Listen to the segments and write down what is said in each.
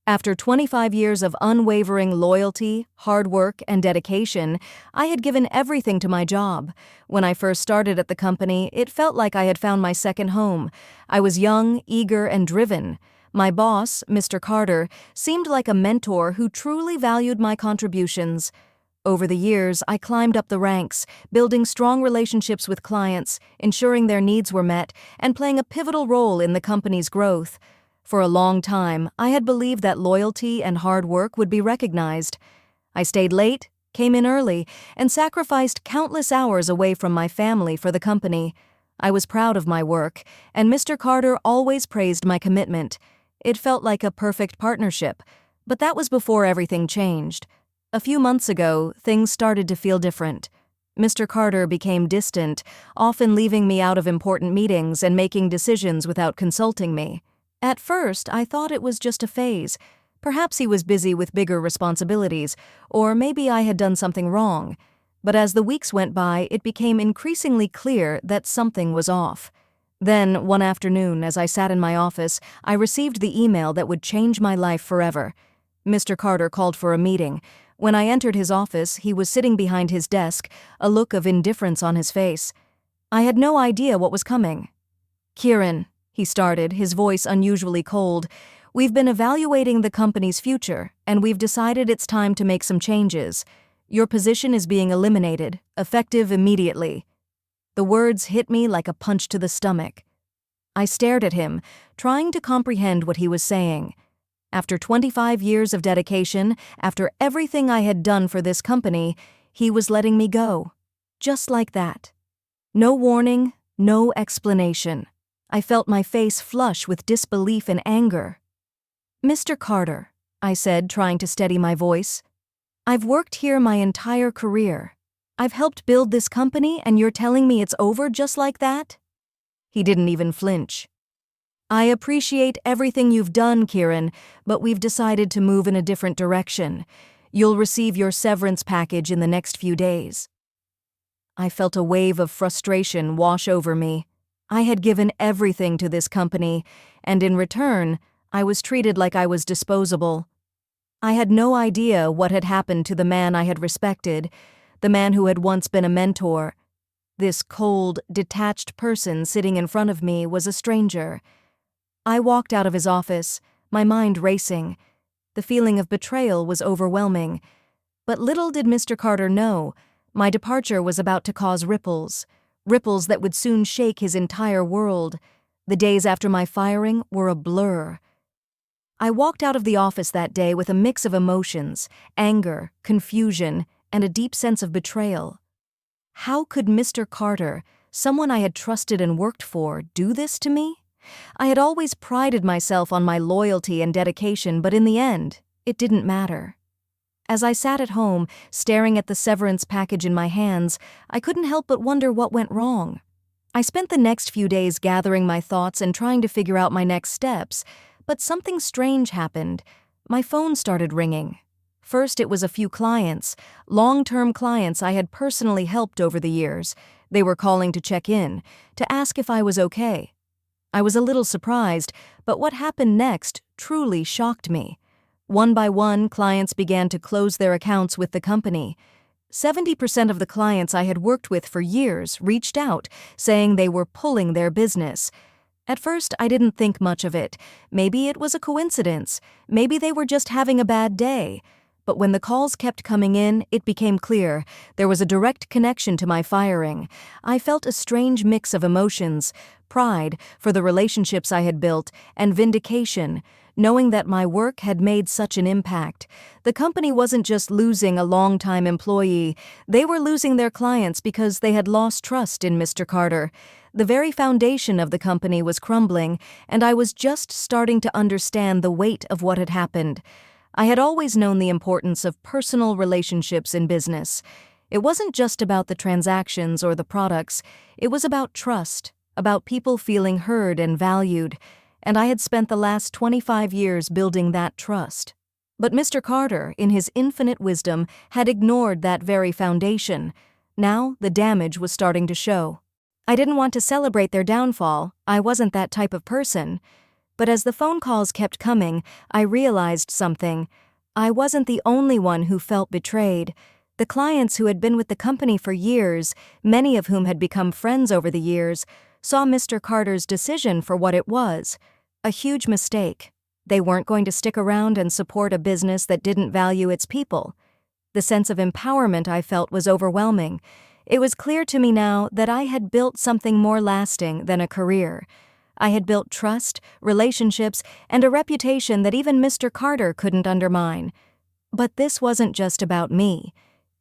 After 25 years of unwavering loyalty, hard work, and dedication, I had given everything to my job. When I first started at the company, it felt like I had found my second home. I was young, eager, and driven. My boss, Mr. Carter, seemed like a mentor who truly valued my contributions. Over the years, I climbed up the ranks, building strong relationships with clients, ensuring their needs were met, and playing a pivotal role in the company's growth. For a long time, I had believed that loyalty and hard work would be recognized. I stayed late, came in early, and sacrificed countless hours away from my family for the company. I was proud of my work, and Mr. Carter always praised my commitment. It felt like a perfect partnership, but that was before everything changed. A few months ago, things started to feel different. Mr. Carter became distant, often leaving me out of important meetings and making decisions without consulting me. At first, I thought it was just a phase. Perhaps he was busy with bigger responsibilities, or maybe I had done something wrong. But as the weeks went by, it became increasingly clear that something was off. Then, one afternoon, as I sat in my office, I received the email that would change my life forever. Mr. Carter called for a meeting. When I entered his office, he was sitting behind his desk, a look of indifference on his face. I had no idea what was coming. "Kiran," he started, his voice unusually cold, "we've been evaluating the company's future, and we've decided it's time to make some changes. Your position is being eliminated, effective immediately." The words hit me like a punch to the stomach. I stared at him, trying to comprehend what he was saying. After 25 years of dedication, after everything I had done for this company, he was letting me go. Just like that. No warning, no explanation. I felt my face flush with disbelief and anger. "Mr. Carter," I said, trying to steady my voice, "I've worked here my entire career. I've helped build this company, and you're telling me it's over just like that?" He didn't even flinch. "I appreciate everything you've done, Kiran, but we've decided to move in a different direction. You'll receive your severance package in the next few days." I felt a wave of frustration wash over me. I had given everything to this company, and in return, I was treated like I was disposable. I had no idea what had happened to the man I had respected, the man who had once been a mentor. This cold, detached person sitting in front of me was a stranger. I walked out of his office, my mind racing. The feeling of betrayal was overwhelming. But little did Mr. Carter know, my departure was about to cause ripples that would soon shake his entire world. The days after my firing were a blur. I walked out of the office that day with a mix of emotions, anger, confusion, and a deep sense of betrayal. How could Mr. Carter, someone I had trusted and worked for, do this to me? I had always prided myself on my loyalty and dedication, but in the end, it didn't matter. As I sat at home, staring at the severance package in my hands, I couldn't help but wonder what went wrong. I spent the next few days gathering my thoughts and trying to figure out my next steps, but something strange happened. My phone started ringing. First, it was a few clients, long-term clients I had personally helped over the years. They were calling to check in, to ask if I was okay. I was a little surprised, but what happened next truly shocked me. One by one, clients began to close their accounts with the company. 70% of the clients I had worked with for years reached out, saying they were pulling their business. At first, I didn't think much of it. Maybe it was a coincidence. Maybe they were just having a bad day. But when the calls kept coming in, it became clear there was a direct connection to my firing. I felt a strange mix of emotions, pride for the relationships I had built, and vindication, knowing that my work had made such an impact. The company wasn't just losing a long-time employee, they were losing their clients because they had lost trust in Mr. Carter. The very foundation of the company was crumbling, and I was just starting to understand the weight of what had happened. I had always known the importance of personal relationships in business. It wasn't just about the transactions or the products, it was about trust, about people feeling heard and valued, and I had spent the last 25 years building that trust. But Mr. Carter, in his infinite wisdom, had ignored that very foundation. Now the damage was starting to show. I didn't want to celebrate their downfall. I wasn't that type of person. But as the phone calls kept coming, I realized something. I wasn't the only one who felt betrayed. The clients who had been with the company for years, many of whom had become friends over the years, saw Mr. Carter's decision for what it was: a huge mistake. They weren't going to stick around and support a business that didn't value its people. The sense of empowerment I felt was overwhelming. It was clear to me now that I had built something more lasting than a career. I had built trust, relationships, and a reputation that even Mr. Carter couldn't undermine. But this wasn't just about me.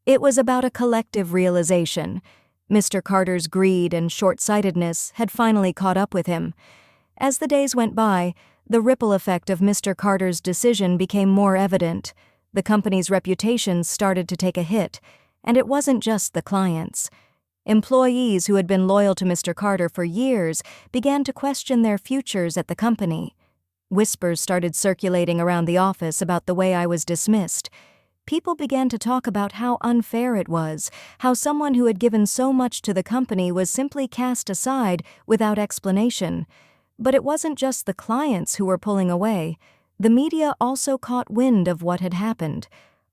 It was about a collective realization. Mr. Carter's greed and short-sightedness had finally caught up with him. As the days went by, the ripple effect of Mr. Carter's decision became more evident. The company's reputation started to take a hit, and it wasn't just the clients. Employees who had been loyal to Mr. Carter for years began to question their futures at the company. Whispers started circulating around the office about the way I was dismissed. People began to talk about how unfair it was, how someone who had given so much to the company was simply cast aside without explanation. But it wasn't just the clients who were pulling away. The media also caught wind of what had happened.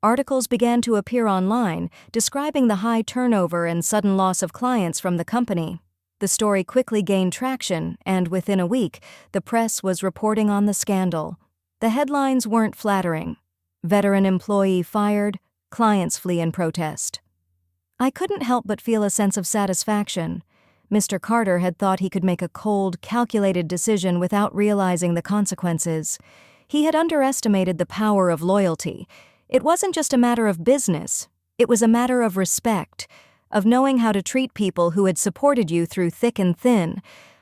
Articles began to appear online, describing the high turnover and sudden loss of clients from the company. The story quickly gained traction, and within a week, the press was reporting on the scandal. The headlines weren't flattering. Veteran employee fired, clients flee in protest. I couldn't help but feel a sense of satisfaction. Mr. Carter had thought he could make a cold, calculated decision without realizing the consequences. He had underestimated the power of loyalty. It wasn't just a matter of business. It was a matter of respect, of knowing how to treat people who had supported you through thick and thin.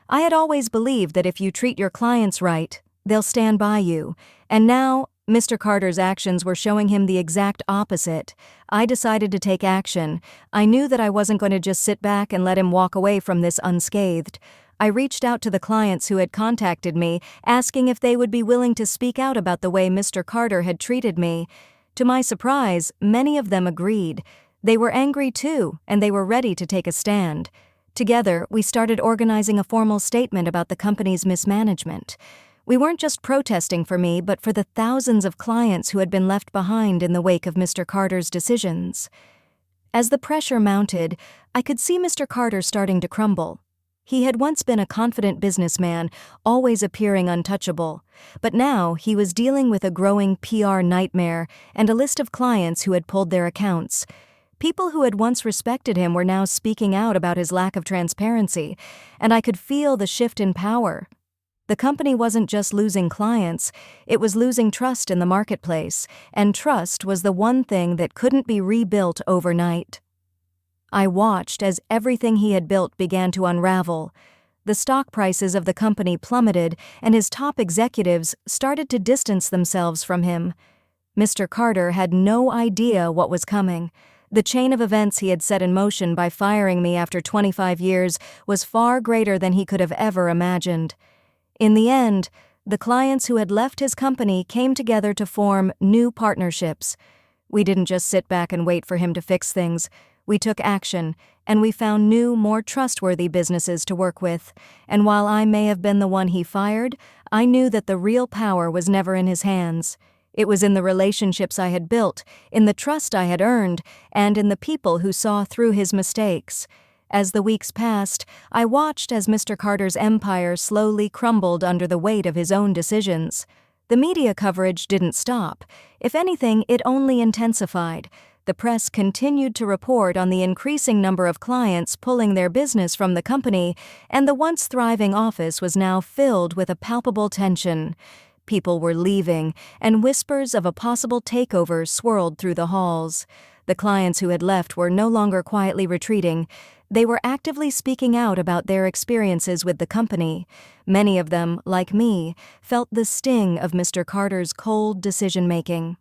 I had always believed that if you treat your clients right, they'll stand by you. And now, Mr. Carter's actions were showing him the exact opposite. I decided to take action. I knew that I wasn't going to just sit back and let him walk away from this unscathed. I reached out to the clients who had contacted me, asking if they would be willing to speak out about the way Mr. Carter had treated me. To my surprise, many of them agreed. They were angry too, and they were ready to take a stand. Together, we started organizing a formal statement about the company's mismanagement. We weren't just protesting for me, but for the thousands of clients who had been left behind in the wake of Mr. Carter's decisions. As the pressure mounted, I could see Mr. Carter starting to crumble. He had once been a confident businessman, always appearing untouchable, but now he was dealing with a growing PR nightmare and a list of clients who had pulled their accounts. People who had once respected him were now speaking out about his lack of transparency, and I could feel the shift in power. The company wasn't just losing clients, it was losing trust in the marketplace, and trust was the one thing that couldn't be rebuilt overnight. I watched as everything he had built began to unravel. The stock prices of the company plummeted, and his top executives started to distance themselves from him. Mr. Carter had no idea what was coming. The chain of events he had set in motion by firing me after 25 years was far greater than he could have ever imagined. In the end, the clients who had left his company came together to form new partnerships. We didn't just sit back and wait for him to fix things. We took action, and we found new, more trustworthy businesses to work with. And while I may have been the one he fired, I knew that the real power was never in his hands. It was in the relationships I had built, in the trust I had earned, and in the people who saw through his mistakes. As the weeks passed, I watched as Mr. Carter's empire slowly crumbled under the weight of his own decisions. The media coverage didn't stop. If anything, it only intensified. The press continued to report on the increasing number of clients pulling their business from the company, and the once thriving office was now filled with a palpable tension. People were leaving, and whispers of a possible takeover swirled through the halls. The clients who had left were no longer quietly retreating. They were actively speaking out about their experiences with the company. Many of them, like me, felt the sting of Mr. Carter's cold decision-making.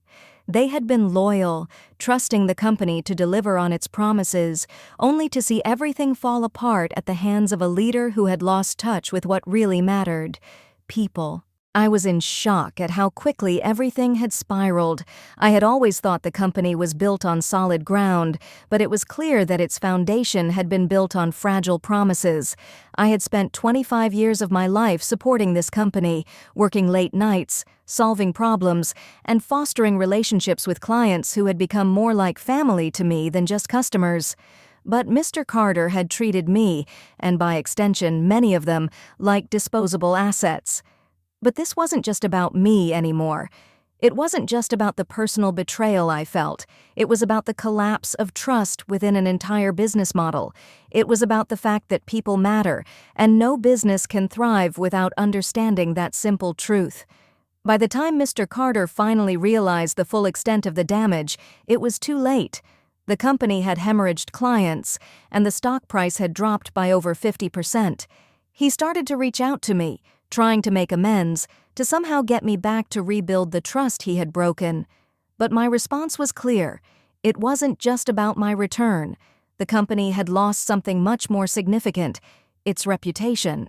They had been loyal, trusting the company to deliver on its promises, only to see everything fall apart at the hands of a leader who had lost touch with what really mattered: people. I was in shock at how quickly everything had spiraled. I had always thought the company was built on solid ground, but it was clear that its foundation had been built on fragile promises. I had spent 25 years of my life supporting this company, working late nights, solving problems, and fostering relationships with clients who had become more like family to me than just customers. But Mr. Carter had treated me, and by extension many of them, like disposable assets. But this wasn't just about me anymore. It wasn't just about the personal betrayal I felt. It was about the collapse of trust within an entire business model. It was about the fact that people matter, and no business can thrive without understanding that simple truth. By the time Mr. Carter finally realized the full extent of the damage, it was too late. The company had hemorrhaged clients, and the stock price had dropped by over 50%. He started to reach out to me, trying to make amends, to somehow get me back to rebuild the trust he had broken. But my response was clear. It wasn't just about my return. The company had lost something much more significant: its reputation.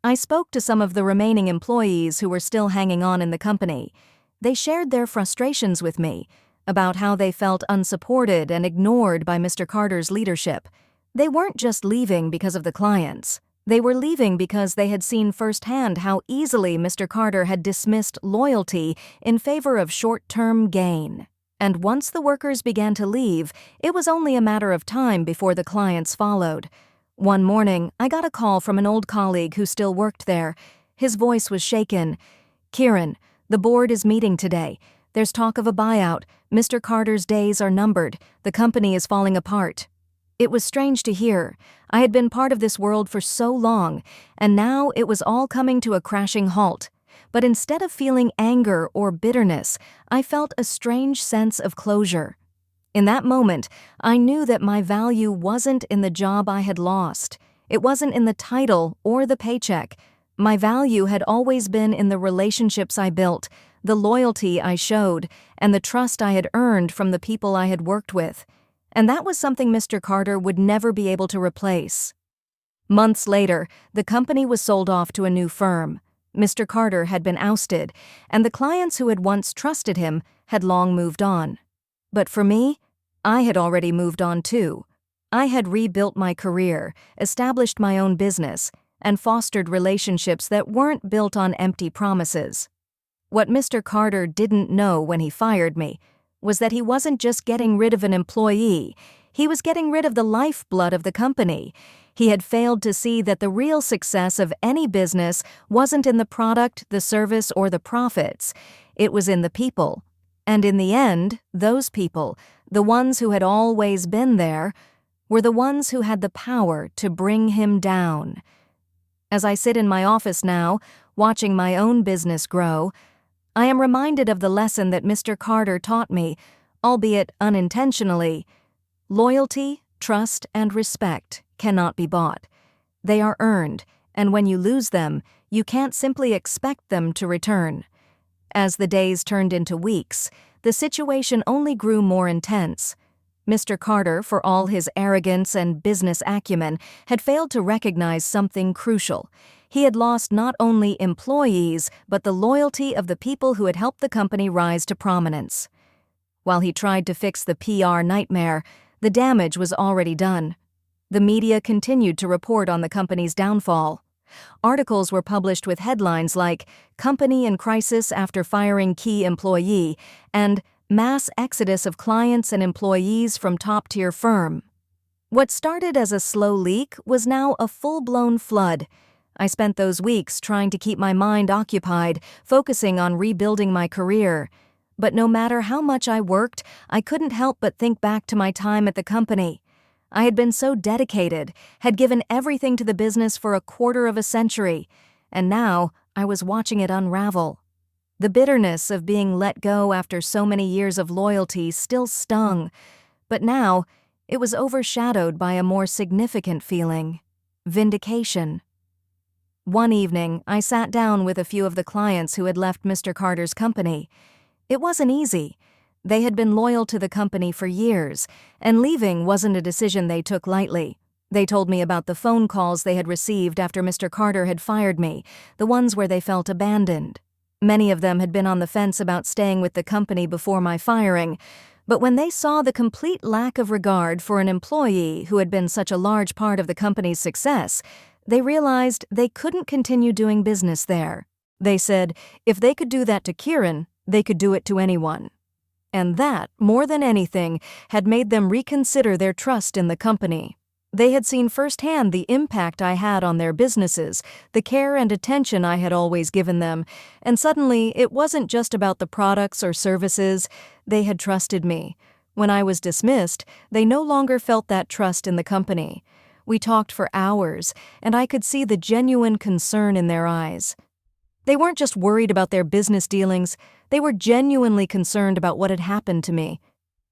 I spoke to some of the remaining employees who were still hanging on in the company. They shared their frustrations with me about how they felt unsupported and ignored by Mr. Carter's leadership. They weren't just leaving because of the clients. They were leaving because they had seen firsthand how easily Mr. Carter had dismissed loyalty in favor of short-term gain. And once the workers began to leave, it was only a matter of time before the clients followed. One morning, I got a call from an old colleague who still worked there. His voice was shaken. "Kiran, the board is meeting today. There's talk of a buyout. Mr. Carter's days are numbered. The company is falling apart." It was strange to hear. I had been part of this world for so long, and now it was all coming to a crashing halt. But instead of feeling anger or bitterness, I felt a strange sense of closure. In that moment, I knew that my value wasn't in the job I had lost. It wasn't in the title or the paycheck. My value had always been in the relationships I built, the loyalty I showed, and the trust I had earned from the people I had worked with. And that was something Mr. Carter would never be able to replace. Months later, the company was sold off to a new firm. Mr. Carter had been ousted, and the clients who had once trusted him had long moved on. But for me, I had already moved on too. I had rebuilt my career, established my own business, and fostered relationships that weren't built on empty promises. What Mr. Carter didn't know when he fired me was that he wasn't just getting rid of an employee, he was getting rid of the lifeblood of the company. He had failed to see that the real success of any business wasn't in the product, the service, or the profits. It was in the people. And in the end, those people, the ones who had always been there, were the ones who had the power to bring him down. As I sit in my office now, watching my own business grow, I am reminded of the lesson that Mr. Carter taught me, albeit unintentionally. Loyalty, trust, and respect cannot be bought. They are earned, and when you lose them, you can't simply expect them to return. As the days turned into weeks, the situation only grew more intense. Mr. Carter, for all his arrogance and business acumen, had failed to recognize something crucial. He had lost not only employees, but the loyalty of the people who had helped the company rise to prominence. While he tried to fix the PR nightmare, the damage was already done. The media continued to report on the company's downfall. Articles were published with headlines like "Company in Crisis After Firing Key Employee" and "Mass Exodus of Clients and Employees from Top-Tier Firm." What started as a slow leak was now a full-blown flood. I spent those weeks trying to keep my mind occupied, focusing on rebuilding my career. But no matter how much I worked, I couldn't help but think back to my time at the company. I had been so dedicated, had given everything to the business for a quarter of a century, and now I was watching it unravel. The bitterness of being let go after so many years of loyalty still stung, but now it was overshadowed by a more significant feeling: vindication. One evening, I sat down with a few of the clients who had left Mr. Carter's company. It wasn't easy. They had been loyal to the company for years, and leaving wasn't a decision they took lightly. They told me about the phone calls they had received after Mr. Carter had fired me, the ones where they felt abandoned. Many of them had been on the fence about staying with the company before my firing, but when they saw the complete lack of regard for an employee who had been such a large part of the company's success, they realized they couldn't continue doing business there. They said if they could do that to Kiran, they could do it to anyone. And that, more than anything, had made them reconsider their trust in the company. They had seen firsthand the impact I had on their businesses, the care and attention I had always given them, and suddenly it wasn't just about the products or services. They had trusted me. When I was dismissed, they no longer felt that trust in the company. We talked for hours, and I could see the genuine concern in their eyes. They weren't just worried about their business dealings, they were genuinely concerned about what had happened to me.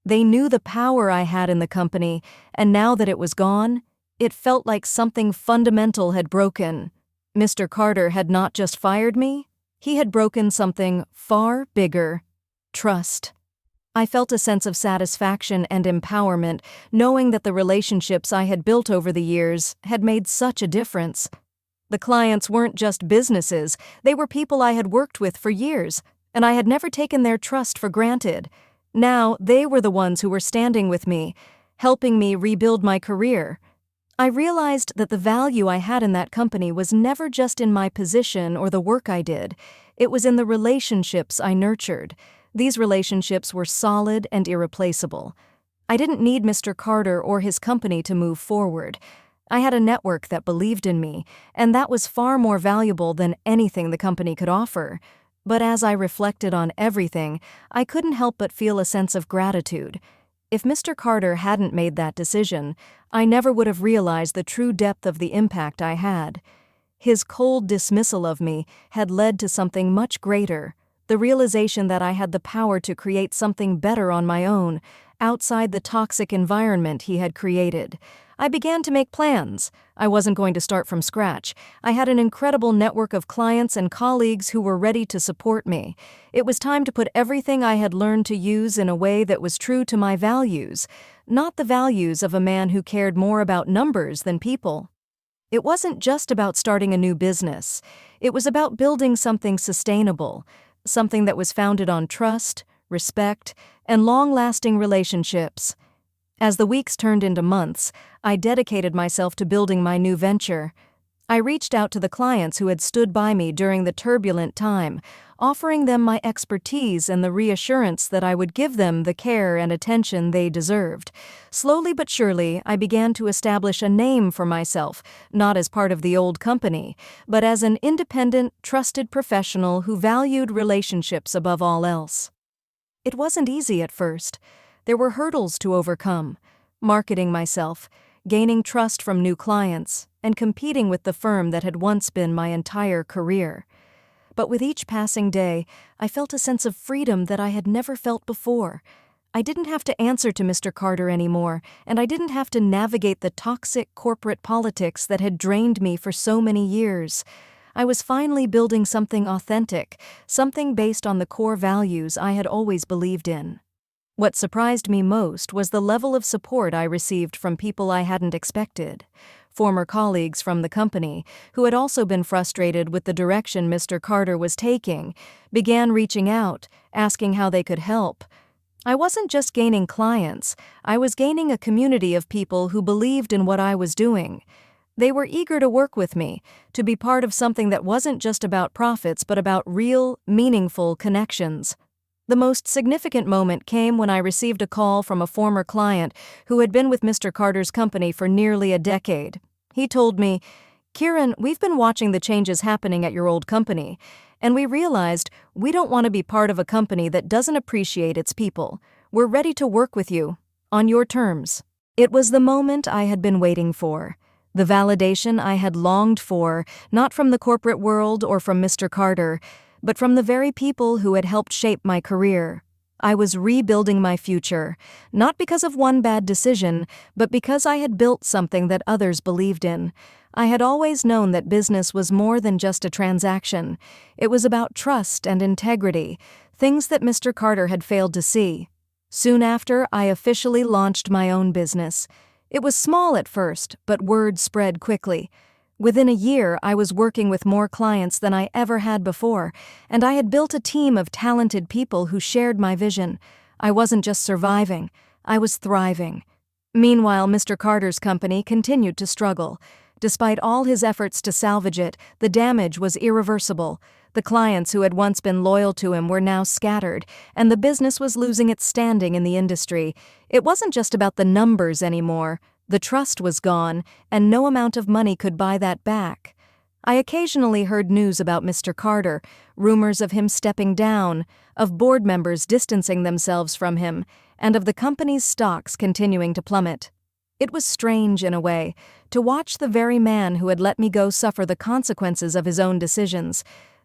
They knew the power I had in the company, and now that it was gone, it felt like something fundamental had broken. Mr. Carter had not just fired me, he had broken something far bigger: trust. I felt a sense of satisfaction and empowerment, knowing that the relationships I had built over the years had made such a difference. The clients weren't just businesses, they were people I had worked with for years, and I had never taken their trust for granted. Now they were the ones who were standing with me, helping me rebuild my career. I realized that the value I had in that company was never just in my position or the work I did. It was in the relationships I nurtured. These relationships were solid and irreplaceable. I didn't need Mr. Carter or his company to move forward. I had a network that believed in me, and that was far more valuable than anything the company could offer. But as I reflected on everything, I couldn't help but feel a sense of gratitude. If Mr. Carter hadn't made that decision, I never would have realized the true depth of the impact I had. His cold dismissal of me had led to something much greater, the realization that I had the power to create something better on my own, outside the toxic environment he had created. I began to make plans. I wasn't going to start from scratch. I had an incredible network of clients and colleagues who were ready to support me. It was time to put everything I had learned to use in a way that was true to my values, not the values of a man who cared more about numbers than people. It wasn't just about starting a new business. It was about building something sustainable, something that was founded on trust, respect, and long-lasting relationships. As the weeks turned into months, I dedicated myself to building my new venture. I reached out to the clients who had stood by me during the turbulent time, offering them my expertise and the reassurance that I would give them the care and attention they deserved. Slowly but surely, I began to establish a name for myself, not as part of the old company, but as an independent, trusted professional who valued relationships above all else. It wasn't easy at first. There were hurdles to overcome: marketing myself, gaining trust from new clients, and competing with the firm that had once been my entire career. But with each passing day, I felt a sense of freedom that I had never felt before. I didn't have to answer to Mr. Carter anymore, and I didn't have to navigate the toxic corporate politics that had drained me for so many years. I was finally building something authentic, something based on the core values I had always believed in. What surprised me most was the level of support I received from people I hadn't expected. Former colleagues from the company, who had also been frustrated with the direction Mr. Carter was taking, began reaching out, asking how they could help. I wasn't just gaining clients, I was gaining a community of people who believed in what I was doing. They were eager to work with me, to be part of something that wasn't just about profits but about real, meaningful connections. The most significant moment came when I received a call from a former client who had been with Mr. Carter's company for nearly a decade. He told me, "Kiran, we've been watching the changes happening at your old company, and we realized we don't want to be part of a company that doesn't appreciate its people. We're ready to work with you, on your terms." It was the moment I had been waiting for, the validation I had longed for, not from the corporate world or from Mr. Carter, but from the very people who had helped shape my career. I was rebuilding my future, not because of one bad decision, but because I had built something that others believed in. I had always known that business was more than just a transaction. It was about trust and integrity, things that Mr. Carter had failed to see. Soon after, I officially launched my own business. It was small at first, but word spread quickly. Within a year, I was working with more clients than I ever had before, and I had built a team of talented people who shared my vision. I wasn't just surviving, I was thriving. Meanwhile, Mr. Carter's company continued to struggle. Despite all his efforts to salvage it, the damage was irreversible. The clients who had once been loyal to him were now scattered, and the business was losing its standing in the industry. It wasn't just about the numbers anymore. The trust was gone, and no amount of money could buy that back. I occasionally heard news about Mr. Carter, rumors of him stepping down, of board members distancing themselves from him, and of the company's stocks continuing to plummet. It was strange, in a way, to watch the very man who had let me go suffer the consequences of his own decisions,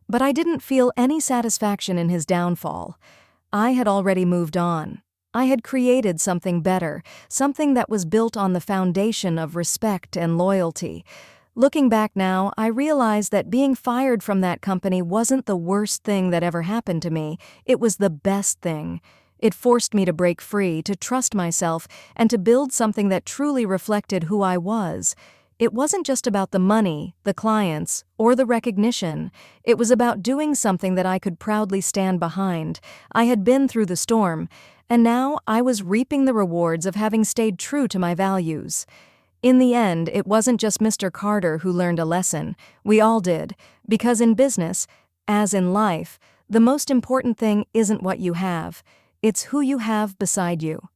but I didn't feel any satisfaction in his downfall. I had already moved on. I had created something better, something that was built on the foundation of respect and loyalty. Looking back now, I realize that being fired from that company wasn't the worst thing that ever happened to me. It was the best thing. It forced me to break free, to trust myself, and to build something that truly reflected who I was. It wasn't just about the money, the clients, or the recognition. It was about doing something that I could proudly stand behind. I had been through the storm, and now I was reaping the rewards of having stayed true to my values. In the end, it wasn't just Mr. Carter who learned a lesson. We all did, because in business, as in life, the most important thing isn't what you have. It's who you have beside you.